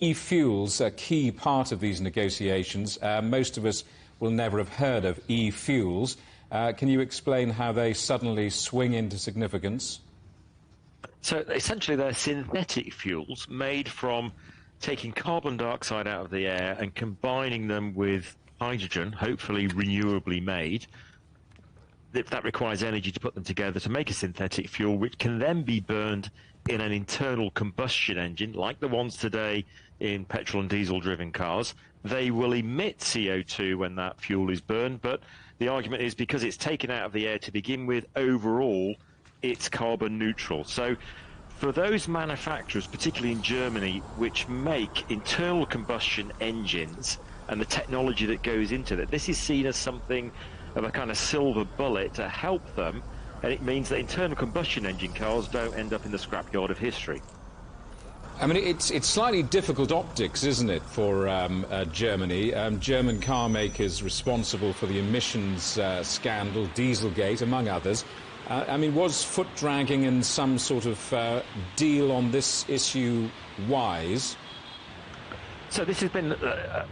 E-fuels are a key part of these negotiations. Most of us will never have heard of e-fuels. Can you explain how they suddenly swing into significance? So essentially they're synthetic fuels made from taking carbon dioxide out of the air and combining them with hydrogen, hopefully renewably made. That requires energy to put them together to make a synthetic fuel, which can then be burned in an internal combustion engine, like the ones today in petrol and diesel-driven cars. They will emit CO2 when that fuel is burned, but the argument is because it's taken out of the air to begin with, overall, it's carbon neutral. So for those manufacturers, particularly in Germany, which make internal combustion engines and the technology that goes into that, this is seen as something of a kind of silver bullet to help them, and it means that internal combustion engine cars don't end up in the scrapyard of history. I mean, it's slightly difficult optics, isn't it, for Germany? German car makers responsible for the emissions scandal, Dieselgate, among others. I mean, was foot dragging and some sort of deal on this issue wise? So this has been,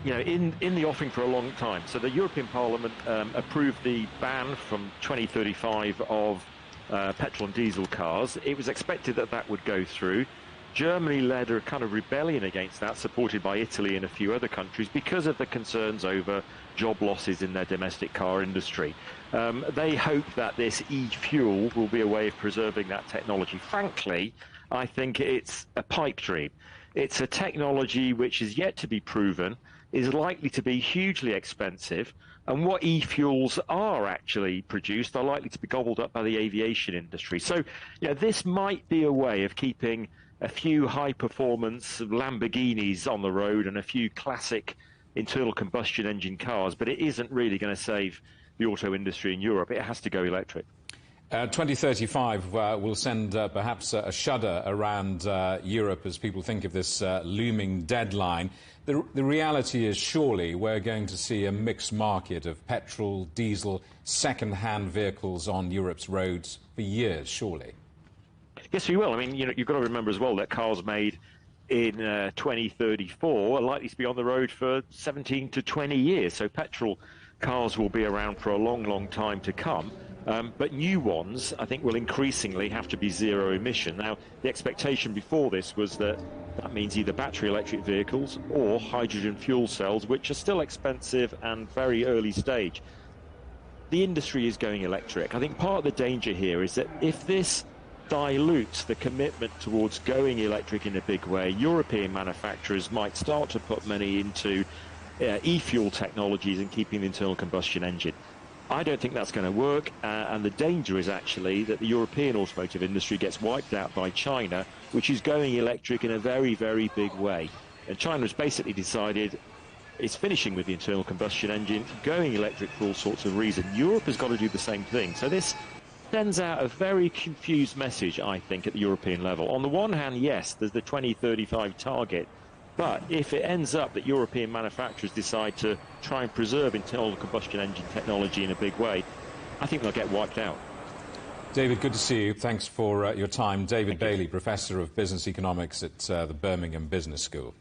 in the offing for a long time. So the European Parliament approved the ban from 2035 of petrol and diesel cars. It was expected that that would go through. Germany led a kind of rebellion against that, supported by Italy and a few other countries, because of the concerns over job losses in their domestic car industry. They hope that this e-fuel will be a way of preserving that technology. Frankly, I think it's a pipe dream. It's a technology which is yet to be proven, is likely to be hugely expensive, and what e-fuels are actually produced are likely to be gobbled up by the aviation industry. So, this might be a way of keeping a few high-performance Lamborghinis on the road and a few classic internal combustion engine cars, but it isn't really going to save the auto industry in Europe. It has to go electric. 2035 will send perhaps a shudder around Europe as people think of this looming deadline. The reality is surely we're going to see a mixed market of petrol, diesel, second-hand vehicles on Europe's roads for years, surely. Yes, we will. I mean, you've got to remember as well that cars made in 2034 are likely to be on the road for 17 to 20 years. So petrol cars will be around for a long, long time to come. But new ones, I think, will increasingly have to be zero emission. Now, the expectation before this was that means either battery electric vehicles or hydrogen fuel cells, which are still expensive and very early stage. The industry is going electric. I think part of the danger here is that if this dilutes the commitment towards going electric in a big way, European manufacturers might start to put money into e-fuel technologies and keeping the internal combustion engine. I don't think that's going to work, and the danger is actually that the European automotive industry gets wiped out by China, which is going electric in a very, very big way. And China has basically decided it's finishing with the internal combustion engine, going electric for all sorts of reasons. Europe has got to do the same thing. So this sends out a very confused message, I think, at the European level. On the one hand, yes, there's the 2035 target, but if it ends up that European manufacturers decide to try and preserve internal combustion engine technology in a big way, I think they'll get wiped out. David, good to see you. Thanks for your time. David Bailey, Professor of Business Economics at the Birmingham Business School.